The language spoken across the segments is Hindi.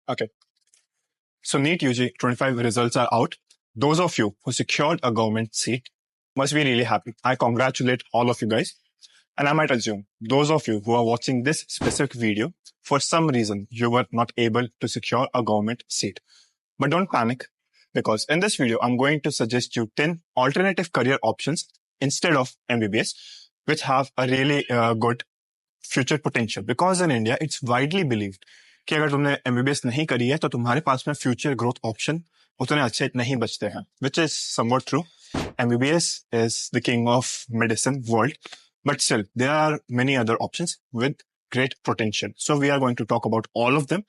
Okay. So NEET UG 25 results are out. Those of you who secured a government seat must be really happy. I congratulate all of you guys. And I might assume those of you who are watching this specific video, for some reason, you were not able to secure a government seat. But don't panic, because in this video, I'm going to suggest you 10 alternative career options instead of MBBS, which have a really good future potential. Because in India, it's widely believed कि अगर तुमने MBBS नहीं करी है तो तुम्हारे पास में फ्यूचर ग्रोथ ऑप्शन उतने अच्छे नहीं बचते हैं, which is somewhat true. MBBS is the king of medicine world, but still there are many other options with great potential. So we are going to talk about all of them.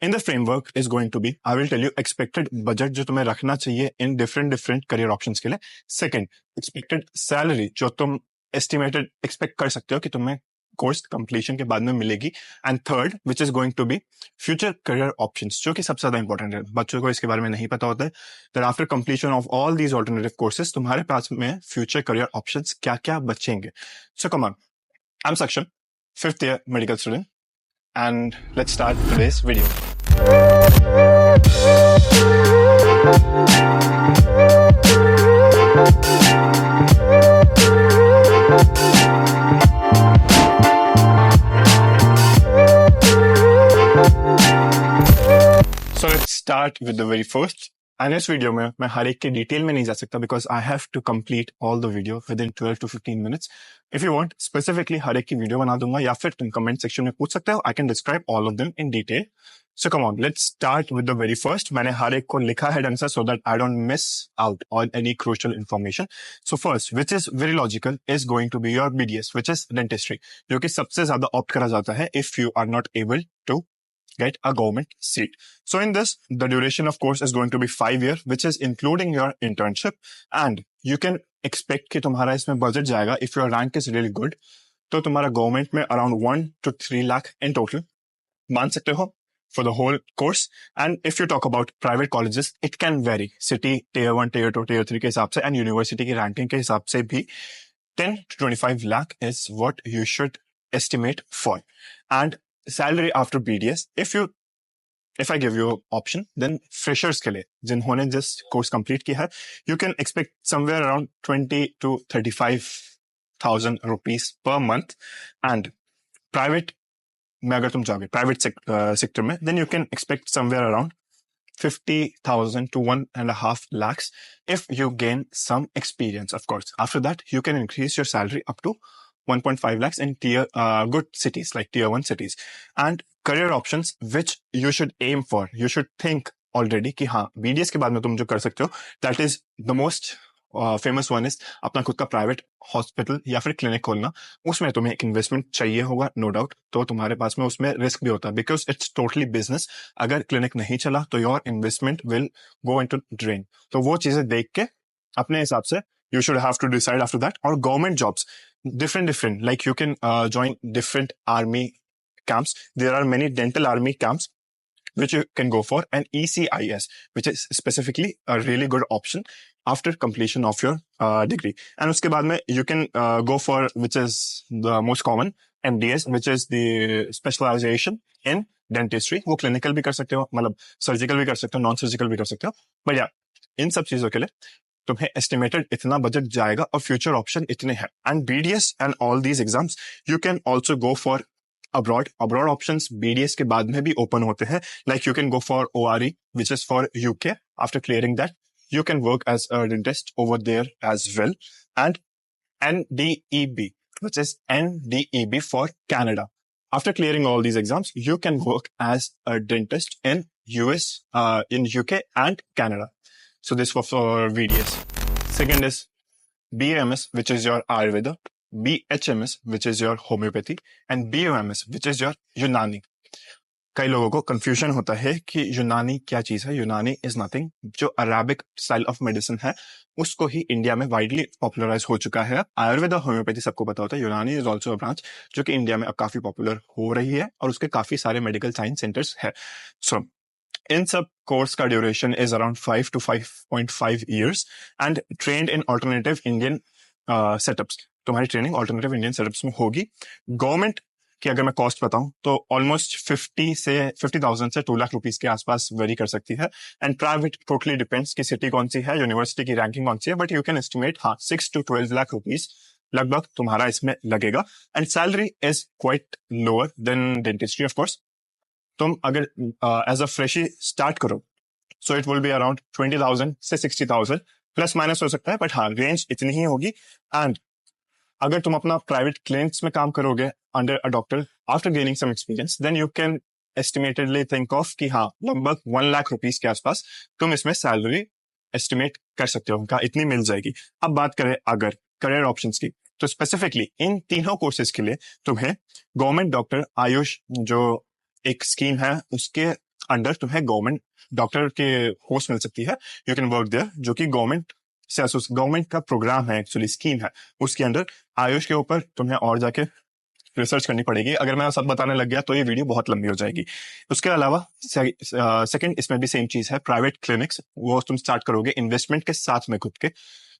In the framework is going to be, I will tell you expected budget जो तुम्हें रखना चाहिए in different career options के लिए. Second, expected salary जो तुम estimated expect कर सकते हो कि तुम्हें कोर्स कंप्लीशन के बाद में मिलेगी. And third which is going to be future career options, जो कि सबसे ज्यादा इंपॉर्टेंट है. बच्चों को इसके बारे में नहीं पता होता है that after completion of all these alternative courses तुम्हारे पास में फ्यूचर करियर ऑप्शंस क्या क्या बचेंगे. सो कम ऑन, आई एम सक्षम, 5th year medical student, and let's start today's video. So let's start with the very first. And इस वीडियो में मैं हर एक के डिटेल में नहीं जा सकता because I have to complete all the video within 12 to 15 minutes. If you want, specifically हर एक की वीडियो बना दूंगा या फिर तुम कमेंट सेक्शन में पूछ सकते हो. I can describe all of them in detail. So come on, let's start with the very first. मैंने हर एक को लिखा है ढंग से so that I don't miss out on any crucial information. So first, which is very logical, is going to be your BDS, which is dentistry, जो कि सबसे ज्यादा ऑप्ट करा जाता है if you are not able to get a government seat. So in this, the duration of course is going to be 5 years, which is including your internship, and you can expect कि तुम्हारा इसमें budget जाएगा if your rank is really good. तो तुम्हारा government में around 1 to 3 lakh in total मान सकते हो for the whole course. And if you talk about private colleges, it can vary. City, tier 1, tier 2, tier 3 के हिसाब से, and university की ranking के हिसाब से भी 10 to 25 lakh is what you should estimate for. And salary after BDS, if I give you an option, then freshers के लिए जिन्होंने just course complete किया है, you can expect somewhere around 20 to 35,000 rupees per month. And private में अगर तुम जाओगे private sector में, then you can expect somewhere around 50,000 to 1.5 lakhs if you gain some experience, of course. After that, you can increase your salary up to 1.5 lakhs in good cities like tier 1 cities. And career options which you should aim for, you should think already कि हाँ BDS के बाद में तुम जो कर सकते हो, that is the most famous one is अपना खुद का प्राइवेट हॉस्पिटल या फिर क्लिनिक खोलना. उसमें तुम्हें एक इन्वेस्टमेंट चाहिए होगा, नो डाउट. तो तुम्हारे पास में उसमें रिस्क भी होता है बिकॉज इट्स टोटली बिजनेस. अगर क्लिनिक नहीं चला तो your investment will go into drain. तो वो चीजें देख के अपने हिसाब से you should have to decide after that. Or government jobs, different, like you can join different army camps. There are many dental army camps which you can go for, and ECIS, which is specifically a really good option after completion of your degree. And उसके बाद में you can go for, which is the most common, MDS, which is the specialization in dentistry. वो clinical भी कर सकते हो, मतलब surgical भी कर सकते हो, non-surgical भी कर सकते हो. But yeah, इन सब चीजों के लिए तुम्हें एस्टिमेटेड इतना बजट जाएगा और फ्यूचर ऑप्शन इतने हैं. And BDS and all these exams you can also go for abroad options BDS के बाद में भी ओपन होते हैं. Like you can go for ORE, which is for UK. After clearing that you can work as a dentist over there as well. And NDEB, which is NDEB for Canada. After clearing all these exams, you can work as a dentist in US, in UK and Canada. So this was for VDS. Second is BAMS, which is your Ayurveda, BHMS, which is your homeopathy, and BOMS, which is your Unani. कई लोगों को कंफ्यूजन होता है कि यूनानी क्या चीज है. यूनानी इज नथिंग. जो अराबिक स्टाइल ऑफ मेडिसिन है उसको ही इंडिया में वाइडली पॉपुलराइज हो चुका है. आयुर्वेदा, होम्योपैथी सबको पता होता है. यूनानी इज ऑल्सो अ ब्रांच जो कि इंडिया में अब काफी पॉपुलर हो रही है और उसके काफी सारे मेडिकल साइंस सेंटर्स है. सो इन सब कोर्स का duration is around 5 to 5.5 years and trained in alternative Indian setups. तुम्हारी ट्रेनिंग ऑल्टरनेटिव इंडियन सेटअप्स में होगी. गवर्नमेंट कि अगर मैं कॉस्ट बताऊं तो ऑलमोस्ट 50,000 से 2 लाख रुपीस के आसपास वेरी कर सकती है. एंड प्राइवेट टोटली डिपेंड्स कि सिटी कौन सी है, यूनिवर्सिटी की रैंकिंग कौन सी है, but you can estimate 6 to 12 lakh rupees लगभग तुम्हारा इसमें लगेगा. And salary is quite lower than dentistry of course. तुम अगर एज अ फ्रेशी स्टार्ट करो so it will be around 20,000 से 60,000, प्लस माइनस हो सकता है, बट हाँ रेंज इतनी ही होगी. एंड अगर तुम अपना प्राइवेट क्लिनिक्स में काम करोगे under a doctor after gaining some experience, then you can estimatedly think of कि हाँ लगभग 1 लाख रुपीस के आसपास तुम इसमें सैलरी एस्टिमेट कर सकते हो, उनका इतनी मिल जाएगी. अब बात करें अगर करियर ऑप्शंस की, तो स्पेसिफिकली इन तीनों कोर्सेज के लिए तुम्हें गवर्नमेंट डॉक्टर आयुष जो एक स्कीम है उसके अंडर तुम्हें गवर्नमेंट डॉक्टर के पोस्ट मिल सकती है. यू कैन वर्क देयर, जो कि गवर्नमेंट का प्रोग्राम है, एक्चुअली स्कीम है. उसके अंदर आयुष के ऊपर तुम्हें और जाके रिसर्च करनी पड़ेगी. अगर मैं सब बताने लग गया तो ये वीडियो बहुत लंबी हो जाएगी. उसके अलावा सेकंड इसमें भी सेम चीज है, प्राइवेट क्लिनिक्स. वो तुम स्टार्ट करोगे इन्वेस्टमेंट के साथ में खुद के,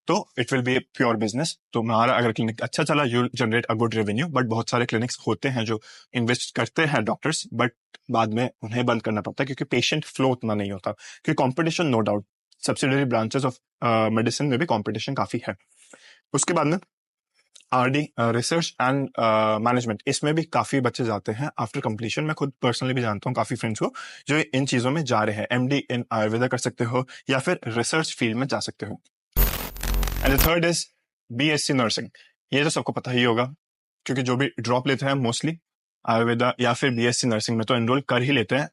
तो it will be pure business. तुम्हारा अगर क्लिनिक अच्छा चला you generate a good revenue. But बहुत सारे क्लिनिक्स होते हैं जो इन्वेस्ट करते हैं डॉक्टर्स, बट बाद में उन्हें बंद करना पड़ता है क्योंकि पेशेंट फ्लो उतना नहीं होता, क्योंकि competition no doubt subsidiary branches of medicine में भी कॉम्पिटिशन काफी है. उसके बाद में आरडी रिसर्च एंड मैनेजमेंट, इसमें भी काफी बच्चे जाते हैं आफ्टर कंप्लीशन. मैं खुद पर्सनली भी जानता हूँ काफी फ्रेंड्स को जो इन चीजों में जा रहे हैं. एमडी इन आयुर्वेदा कर सकते हो या फिर रिसर्च फील्ड में जा सकते हो. And the third is BSc nursing. ये तो सबको पता ही होगा क्योंकि जो भी ड्रॉप लेते हैं मोस्टली आयुर्वेदा या फिर बीएससी नर्सिंग में तो एनरोल कर ही लेते हैं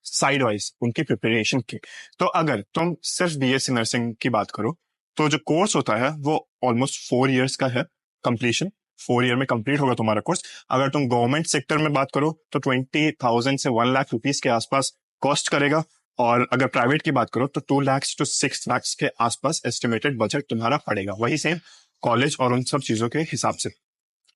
साइड वाइज उनकी प्रिपरेशन की. तो अगर तुम सिर्फ बीएससी नर्सिंग की बात करो तो जो कोर्स होता है वो ऑलमोस्ट 4 years का है कंप्लीशन. 4 year में कंप्लीट होगा तुम्हारा कोर्स. अगर तुम गवर्नमेंट सेक्टर में बात करो तो 20,000 से 1 लाख रुपीस के आसपास कॉस्ट करेगा. और अगर प्राइवेट की बात करो तो 2 lakhs to 6 lakhs के आसपास एस्टिमेटेड बजट तुम्हारा पड़ेगा, वही सेम कॉलेज और उन सब चीजों के हिसाब से.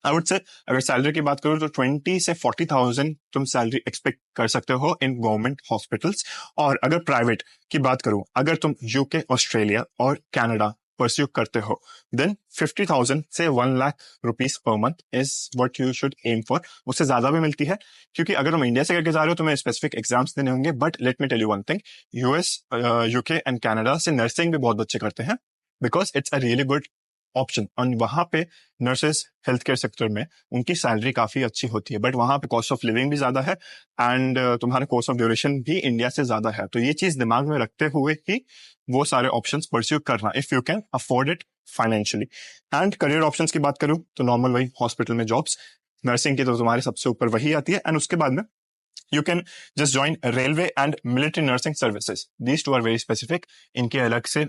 आई वुड से अगर सैलरी की बात करो तो 20 से 40,000 तुम सैलरी एक्सपेक्ट कर सकते हो इन गवर्नमेंट हॉस्पिटल्स. और अगर प्राइवेट की बात करूं, अगर तुम यूके, ऑस्ट्रेलिया और कनाडा परस्यू करते हो, देन 50,000 से 1 lakh rupees per month is what you should aim for. उससे ज्यादा भी मिलती है क्योंकि अगर तुम इंडिया से करके जा रहे हो तो तुम्हें स्पेसिफिक एग्जाम्स देने होंगे. But let me tell you one thing, US, UK and Canada से नर्सिंग भी बहुत बच्चे करते हैं because it's a really good option. और वहां पे नर्सेस हेल्थ केयर सेक्टर में उनकी सैलरी काफी अच्छी होती है, बट वहां पे कॉस्ट ऑफ लिविंग भी ज्यादा है एंड तुम्हारा कोर्स ऑफ ड्यूरेशन भी इंडिया से ज्यादा है. तो ये चीज दिमाग में रखते हुए ही वो सारे ऑप्शंस परस्यू करना if you can afford it financially. And career options की बात करूं तो नॉर्मल वही हॉस्पिटल में जॉब्स. नर्सिंग की तो तुम्हारे सबसे ऊपर वही आती है. एंड उसके बाद में you can just join railway and military nursing services. These two are very specific. इनके अलग से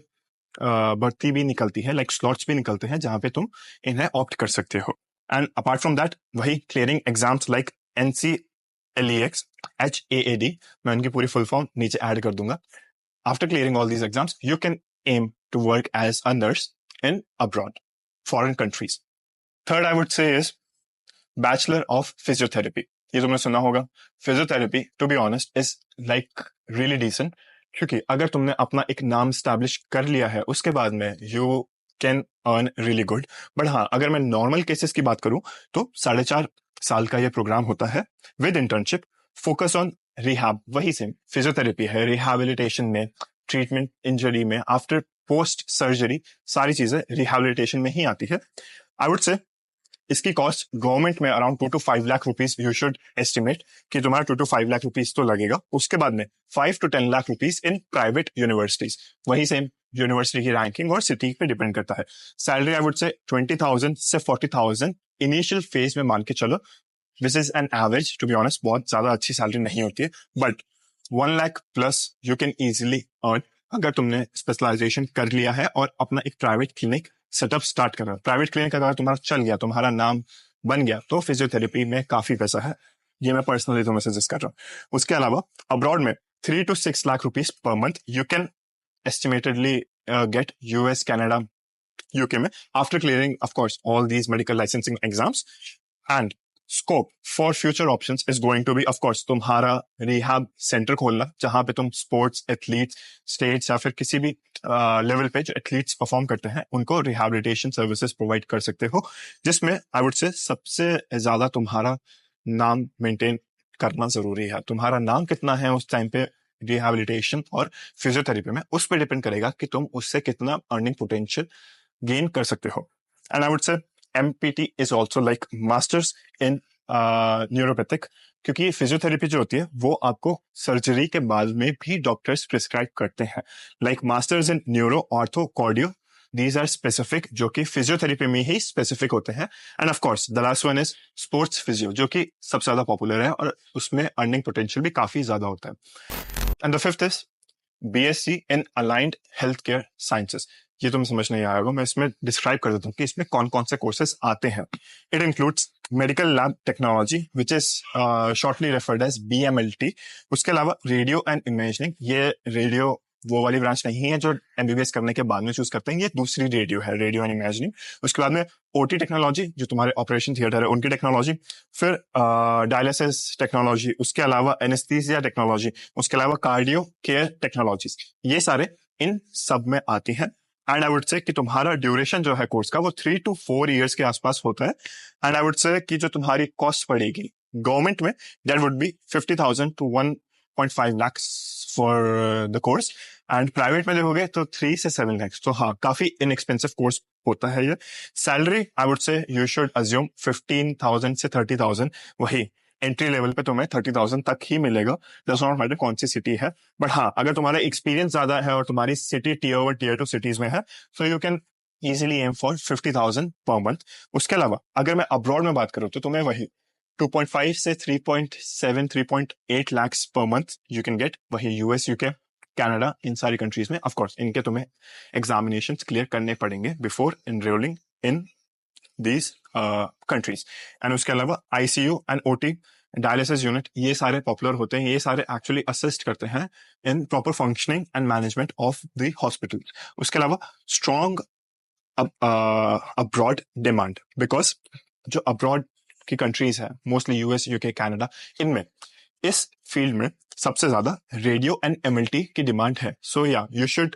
भर्ती भी निकलती है, लाइक स्लॉट्स भी निकलते हैं जहां पे तुम इन्हें ऑप्ट कर सकते हो. एंड अपार्ट फ्रॉम दैट वही clearing exams like NCLEX, HAAD, मैं उनकी पूरी फुल फॉर्म नीचे ऐड कर दूंगा. After clearing all these exams you can aim to work as a nurse in abroad, foreign countries. Third I would say is bachelor of physiotherapy. ये तुमने सुना होगा. Physiotherapy to be honest is like really decent, क्योंकि अगर तुमने अपना एक नाम स्टैब्लिश कर लिया है उसके बाद में you can earn really good. But हाँ, अगर मैं नॉर्मल केसेस की बात करूं तो 4.5 साल का ये प्रोग्राम होता है with internship, focus on rehab. वही सेम फिजियोथेरेपी है, रिहैबिलिटेशन में, ट्रीटमेंट इंजरी में, आफ्टर पोस्ट सर्जरी सारी चीजें रिहैबिलिटेशन में ही आती है. आई वुड से इसकी कॉस्ट गवर्नमेंट में around 2 to 5 lakh rupees you should estimate कि तुम्हारा 2 to 5 लाख रुपीस तो लगेगा. उसके बाद में 5 to 10 lakh rupees in private universities. वही सेम यूनिवर्सिटी की रैंकिंग और सिटी पे डिपेंड करता है. सैलरी आई वुड से 20,000 से 40,000 इनिशियल फेज में मान के चलो. This is an average, to be honest बहुत ज्यादा अच्छी सैलरी नहीं होती है, but 1 lakh plus you can easily earn अगर तुमने स्पेशलाइजेशन कर लिया है और अपना एक प्राइवेट क्लिनिक सेटअप स्टार्ट कर रहा है. प्राइवेट क्लिनिक अगर तुम्हारा चल गया, तुम्हारा नाम बन गया, तो फिजियोथेरेपी में काफी पैसा है. ये मैं पर्सनली तुम्हें सजेस्ट कर रहा हूँ. उसके अलावा अब्रॉड में 3 to 6 lakh rupees per month you can estimatedly get US, Canada, UK में after clearing of course all these medical licensing exams. And scope for future options is going to be of course तुम्हारा रिहैब सेंटर खोलना, जहां पे तुम स्पोर्ट्स एथलीट्स, स्टेट्स या फिर किसी भी लेवल पे जो एथलीट्स परफॉर्म करते हैं उनको रिहैबिलिटेशन सर्विसेज प्रोवाइड कर सकते हो, जिसमें आई वुड से सबसे ज्यादा तुम्हारा नाम मेंटेन करना जरूरी है। तुम्हारा नाम कितना है उस टाइम पे रिहैबिलिटेशन और फिजियोथेरेपी में, उस पर डिपेंड करेगा कि तुम उससे कितना अर्निंग पोटेंशियल गेन कर सकते हो। एंड आई वुड से MPT is also like masters in neuropathic, क्योंकि ये फिजियोथेरेपी जो होती है वो आपको सर्जरी के बाद में भी डॉक्टर्स प्रिस्क्राइब करते हैं। Like masters in neuro, ortho, cardio, these are specific, जो कि फिजियोथेरेपी में ही स्पेसिफिक होते हैं। And of course the last one is sports physio, जो कि सबसे ज्यादा पॉपुलर है और उसमें अर्निंग पोटेंशियल भी काफी ज्यादा होता है। And the fifth is BSc in aligned health care sciences. ये तुम्हें समझ नहीं आएगा, मैं इसमें डिस्क्राइब कर देता हूँ कि इसमें कौन कौन से कोर्सेज आते हैं। It includes medical lab technology which is shortly referred as BMLT। उसके अलावा रेडियो एंड इमेजिंग, ये रेडियो वो वाली ब्रांच नहीं है जो MBBS करने के बाद में चूज करते हैं, ये दूसरी रेडियो है, रेडियो एंड इमेजिनिंग। उसके बाद में OT टेक्नोलॉजी, जो तुम्हारे ऑपरेशन थिएटर है उनकी टेक्नोलॉजी, फिर डायलिसिस टेक्नोलॉजी, उसके अलावा एनेस्थीसिया टेक्नोलॉजी, उसके अलावा कार्डियो केयर टेक्नोलॉजीज, ये सारे इन सब में आती हैं। एंड आई वुड से कि तुम्हारा ड्यूरेशन जो है कोर्स का वो 3 to 4 years के आसपास होता है। एंड आई वुड से कि जो तुम्हारी कॉस्ट पड़ेगी गवर्नमेंट में, that would be 50,000 to 1.5 lakhs for the course, and private में देखोगे तो 3 से 7 lakhs। तो हाँ, काफी इनएक्सपेंसिव कोर्स होता है ये। सैलरी आई वुड से यू शुड अज्यूम 15,000 से 30,000, वही एंट्री लेवल पे तुम्हें 30,000 तक ही मिलेगा, डज नॉट मैटर कौन सी सिटी है। बट हाँ, अगर तुम्हारा एक्सपीरियंस ज्यादा है और तुम्हारी सिटी Tier 1 Tier 2 सिटीज में है, so you can easily earn for 50,000 per month. उसके अलावा अगर मैं अब्रॉड में बात करूँ तो तुम्हें वही 2.5 से 3.7 3.8 lakhs पर मंथ यू कैन गेट, वही US, UK, कनाडा, इन सारी कंट्रीज में। ऑफ कोर्स इनके तुम्हें एग्जामिनेशंस क्लियर करने पड़ेंगे before enrolling in these countries। And उसके अलावा ICU and OT, dialysis unit, ये सारे पॉपुलर होते हैं, ये सारे एक्चुअली असिस्ट करते हैं in proper functioning and management of the hospital. उसके अलावा स्ट्रॉन्ग अब्रॉड डिमांड, बिकॉज जो अब्रॉड की कंट्रीज है मोस्टली US, UK, कनाडा, इनमें इस फील्ड में सबसे ज्यादा रेडियो एंड MLT की डिमांड है। सो या यू शुड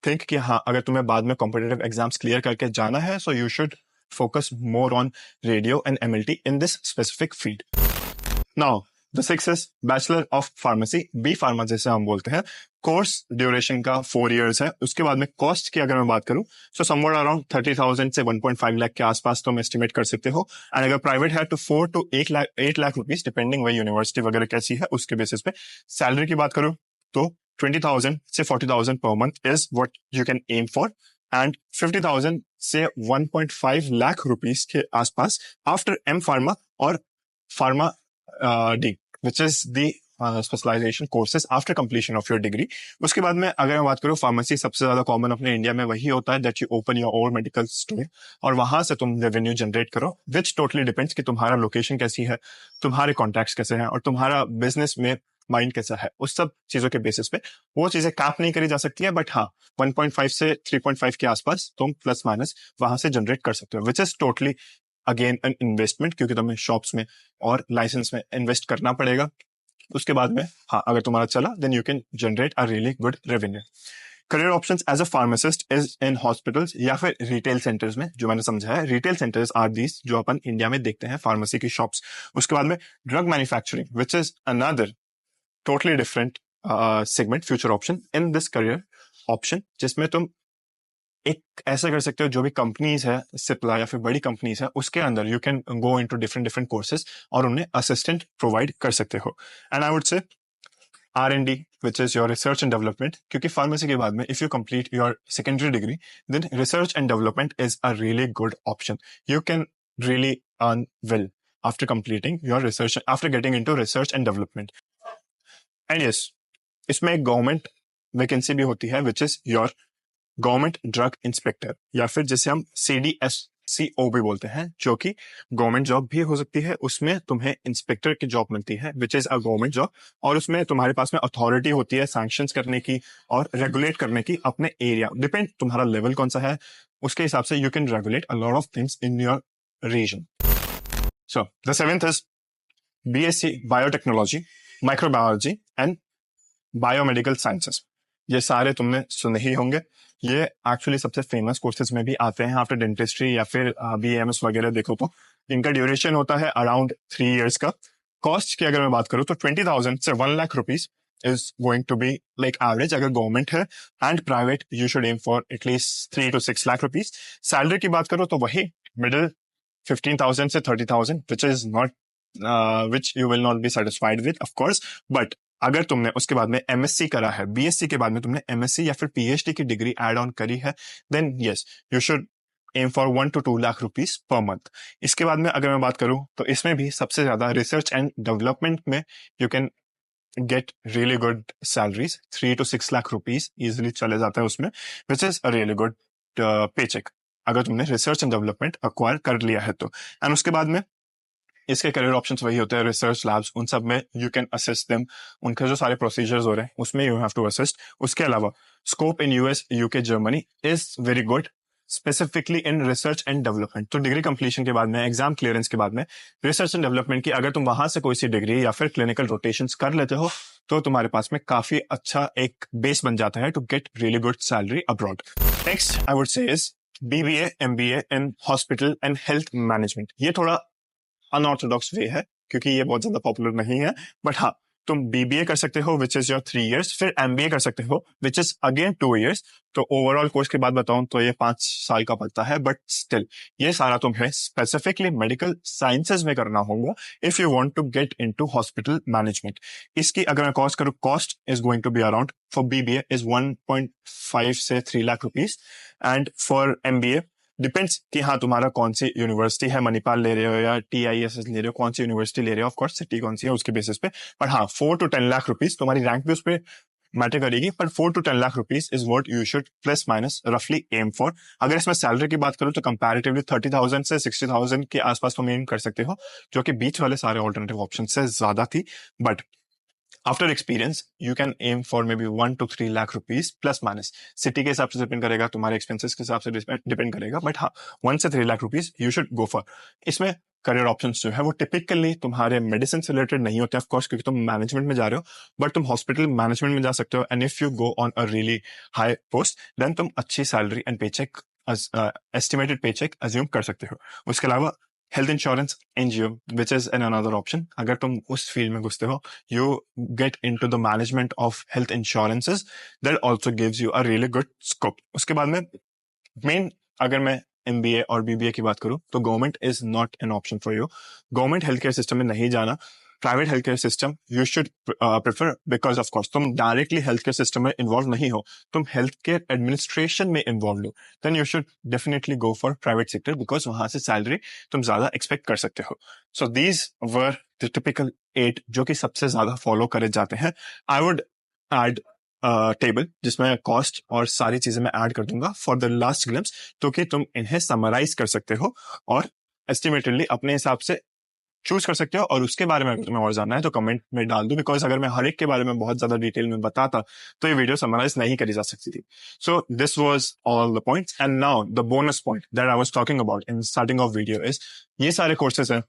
थिंक कि हाँ, अगर तुम्हें बाद में कॉम्पिटिटिव एग्जाम्स क्लियर करके जाना है, so you should focus more on radio and MLT in this specific field. Now, the sixth is Bachelor of Pharmacy, B Pharma जैसे हम बोलते हैं। कोर्स ड्यूरेशन का 4 years है। उसके बाद में कॉस्ट की अगर मैं बात करूं तो somewhat around 30,000 से 1.5 lakh के आसपास तुम एस्टिमेट कर सकते हो। एंड अगर प्राइवेट है तो 4 to 8 lakh रुपीज, डिपेंडिंग वही यूनिवर्सिटी वगैरह कैसी है उसके बेसिस पे। सैलरी की बात करूं तो 20,000 से 40,000 per month is what you can earn for, and 50,000 से 1.5 लाख रुपीस के आसपास आफ्टर M Pharma और Pharma D, which is the specialisation courses after completion of your degree. उसके बाद में अगर मैं बात करूँ, फार्मेसी सबसे ज्यादा कॉमन अपने इंडिया में वही होता है that you open your own medical store और वहां से तुम रेवेन्यू जनरेट करो, विच टोटली डिपेंड्स कि तुम्हारा लोकेशन कैसी है, तुम्हारे कॉन्टैक्ट्स कैसे हैं और तुम्हारा बिजनेस में माइंड कैसा है। उस सब चीजों के बेसिस पे वो चीजें कैप नहीं करी जा सकती है, बट हाँ 1.5 से 3.5 के आसपास तुम प्लस माइनस वहां से जनरेट कर सकते हो, which is totally again an investment, क्योंकि तुम्हें शॉप्स में और लाइसेंस में इन्वेस्ट करना पड़ेगा। उसके बाद में हाँ, अगर तुम्हारा चला then you can generate a really good revenue. Career options as a pharmacist is in hospitals या फिर रिटेल सेंटर्स में, जो मैंने समझा है रिटेल सेंटर्स आर दीज जो अपन इंडिया में देखते हैं, फार्मेसी की शॉप्स। उसके बाद में drug manufacturing which is another totally different segment future option in this career option, जिसमें तुम एक ऐसा कर सकते हो जो भी कंपनीज है सिप्ला या फिर बड़ी कंपनीज है उसके अंदर you can go into different different courses और उन्हें असिस्टेंट प्रोवाइड कर सकते हो। एंड आई वुड से R&D which is your research and development, क्योंकि फार्मेसी के बाद में if you complete your secondary degree then research and development is a really good option. You can really earn well after completing your research, after getting into research and development. And yes, इसमें एक गवर्नमेंट वैकेंसी भी होती है which is your government drug inspector या फिर जिसे हम CDSCO भी बोलते हैं, जो कि गवर्नमेंट जॉब भी हो सकती है। उसमें तुम्हें इंस्पेक्टर की जॉब मिलती है which is a government job, और उसमें तुम्हारे पास में अथॉरिटी होती है सैंक्शंस करने की और रेगुलेट करने की अपने एरिया, डिपेंड तुम्हारा लेवल कौन सा है उसके हिसाब से you can regulate a lot of things in your region. So the seventh is BSc Biotechnology, Microbiology and Biomedical Sciences. ये सारे तुमने सुने ही होंगे. ये एक्चुअली सबसे फेमस कोर्सेज में भी आते हैं आफ्टर डेंटिस्ट्री या फिर BAMS वगैरह देखो तो. इनका ड्यूरेशन होता है अराउंड 3 years का. कॉस्ट की अगर मैं बात करूं तो 20,000 से 1 lakh rupees is going to be like average अगर गवर्नमेंट है, and private you should aim for at least 3 to 6 lakh rupees. Salary की बात करो तो वही मिडिल 15,000 से 30,000, which you will not be satisfied with of course. But अगर तुमने उसके बाद में MSc करा है, BSc के बाद में तुमने MSc या फिर PhD की डिग्री एड ऑन करी है, then yes you should aim for 1 to 2 lakh rupees per month. इसके बाद में अगर मैं बात करूं तो इसमें भी सबसे ज्यादा रिसर्च एंड डेवलपमेंट में you can get really good salaries. 3 to 6 lakh rupees easily चले जाता है उसमें, which is a really good paycheck अगर तुमने रिसर्च एंड डेवलपमेंट अक्वायर कर लिया है तो. एंड उसके बाद में इसके करियर ऑप्शंस वही होते हैं, रिसर्च लैब्स, उन सब में यू कैन असिस्ट देम. उनके जो सारे प्रोसीजर्स हो रहे हैं उसमें यू हैव टू असिस्ट. उसके अलावा scope in US, UK, Germany is very good, specifically in research and development. तो डिग्री कंप्लीशन के बाद में, एग्जाम क्लियरेंस के बाद में रिसर्च एंड डेवलपमेंट की अगर तुम वहां से कोई सी डिग्री या फिर क्लिनिकल रोटेशंस कर लेते हो तो तुम्हारे पास में काफी अच्छा एक बेस बन जाता है to get really good salary abroad. Next I would say is BBA MBA in hospital and health management. ये थोड़ा अनऑर्थोडॉक्स वे है क्योंकि ये बहुत ज्यादा पॉपुलर नहीं है, बट हाँ तुम BBA कर सकते हो विच इज योर 3 years, फिर MBA कर सकते हो विच इज अगेन 2 years. तो ओवरऑल कोर्स की बात बताऊं तो ये 5 साल का पड़ता है, बट स्टिल ये सारा तुम्हें स्पेसिफिकली मेडिकल साइंसेज में करना होगा if you want to get into hospital management. इसकी अगर मैं कॉस्ट करूं, cost is going to be around for BBA is 1.5 से 3 lakh rupees, and for MBA depends कि हाँ तुम्हारा कौन सी यूनिवर्सिटी है, मणिपाल ले रहे हो या TISS ले रहे हो, कौन सी यूनिवर्सिटी ले रहे हो, ऑफ कोर्स सिटी कौन सी है उसके बेसिस पे. पर हाँ 4 to 10 lakh rupees तुम्हारी रैंक भी उस पर मैटर करेगी, पर 4 to 10 lakh rupees is what you should plus minus रफली एम फॉर. अगर इसमें सैलरी की बात करूं तो कंपैरेटिवली 30,000 से 60,000 के आसपास तुम एम कर सकते हो, जो कि बीच वाले सारे ऑल्टरनेटिव ऑप्शन से ज्यादा थी. But after experience you can earn for may be 1 to 3 lakh rupees plus minus. City के हिसाब से डिपेंड करेगा, तुम्हारे एक्सपेंसेस के हिसाब से डिपेंड करेगा, बट हाँ 1 से 3 lakh rupees you should go for. इसमें करियर ऑप्शंस जो है वो टिपिकली तुम्हारे मेडिसिन से रिलेटेड नहीं होते ऑफ कोर्स, क्योंकि तुम मैनेजमेंट में जा रहे हो, बट तुम हॉस्पिटल मैनेजमेंट में जा सकते हो. And if you go on a really high post then तुम अच्छी salary and paycheck, estimated paycheck assume कर सकते हो. उसके अलावा health insurance NGO which is an another option. अगर तुम उस फील्ड में घुसते हो, you get into the management of health insurances, that also gives you a really good scope. उसके बाद में मेन अगर मैं MBA और BBA की बात करूं तो government is not an option for you. Government health care system में नहीं जाना, private health care system you should prefer, because of course तुम डायरेक्टली हेल्थ केयर सिस्टम में इन्वॉल्व नहीं हो, तुम हेल्थ केयर एडमिनिस्ट्रेशन में इन्वॉल्व हो, then you should definitely go for private sector, because वहां से सैलरी तुम ज्यादा एक्सपेक्ट कर सकते हो. So these were the typical 8 जो कि सबसे ज्यादा फॉलो करे जाते हैं. आई वुड एड टेबल जिसमें कॉस्ट और सारी चीजें मैं ऐड कर दूंगा फॉर द लास्ट ग्लिम्स, तो कि तुम इन्हें समराइज कर सकते हो और एस्टिमेटेडली अपने हिसाब से चूज कर सकते हो. और उसके बारे में अगर तुम्हें और जानना है तो कमेंट में डाल दो, बिकॉज अगर मैं हर एक के बारे में बहुत ज्यादा डिटेल में बताता तो ये वीडियो समराइज नहीं करी जा सकती थी. So this was all the points, and now the bonus point that I was talking about in starting of video is ये सारे कोर्सेज हैं,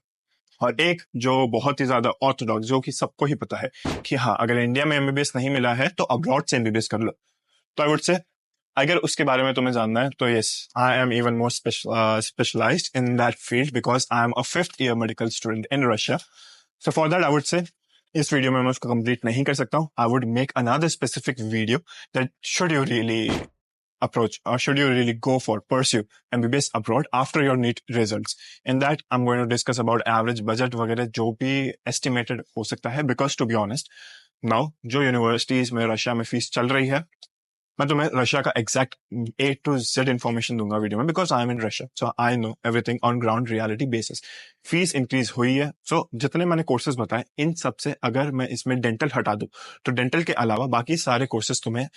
और एक जो बहुत ही ज्यादा ऑर्थोडॉक्स, जो कि सबको ही पता है कि हाँ अगर इंडिया में MBBS नहीं मिला है तो अब्रॉड से MBBS कर लो. तो आई वुड से अगर उसके बारे में तुम्हें जानना है तो yes, I am even more specialised in that field because I am a 5th year medical student in Russia. So for that I would say इस वीडियो में मैं उसको कंप्लीट नहीं कर सकता हूँ. I would make another specific video that should you really approach or should you really go for pursue MBBS abroad after your NEET results. In that I'm going to discuss about average budget वगैरह जो भी estimated हो सकता है, because to be honest now जो यूनिवर्सिटीज में रशिया में फीस चल रही है, मैं तुम्हें रशिया का exact A to Z information दूंगा वीडियो में, because I M in Russia, so I know everything on ground reality basis. Fees increase हुई है, सो जितने मैंने कोर्सेज बताए इन सबसे अगर मैं इसमें डेंटल हटा दूं तो डेंटल के अलावा बाकी सारे कोर्सेज तुम्हें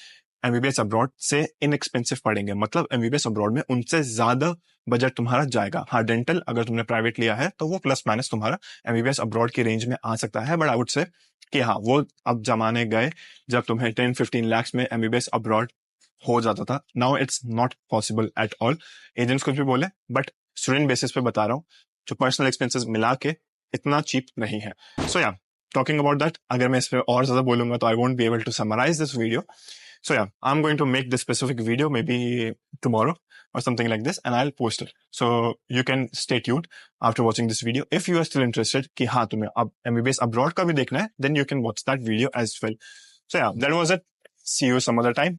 MBBS अब्रॉड से इनएक्सपेंसिव पड़ेंगे. मतलब MBBS अब्रॉड में उनसे ज्यादा बजट तुम्हारा जाएगा. हाँ डेंटल अगर तुमने प्राइवेट लिया है तो वो प्लस माइनस तुम्हारा MBBS अब्रॉड की रेंज में आ सकता है, बट आई वुड से कि हाँ वो अब जमाने गए जब तुम्हें 10-15 lakhs में MBBS अब्रॉड हो जाता था. Now it's not possible at all. Agents कुछ भी बोले, बट स्टूडेंट बेसिस पे बता रहा हूँ, जो पर्सनल एक्सपेंसेस मिला के इतना चीप नहीं है. सो या, टॉकिंग अबाउट दैट, अगर मैं इस पर और ज्यादा बोलूंगा तो I won't be able to summarise this video. So yeah, I'm going to make this specific video maybe tomorrow or something like this, and I'll post it. So you can stay tuned after watching this video. If you are still interested कि हाँ तुम्हें अब MBBS abroad का भी देखना है, then you can watch that video as well. So yeah, that was it. See you some other time.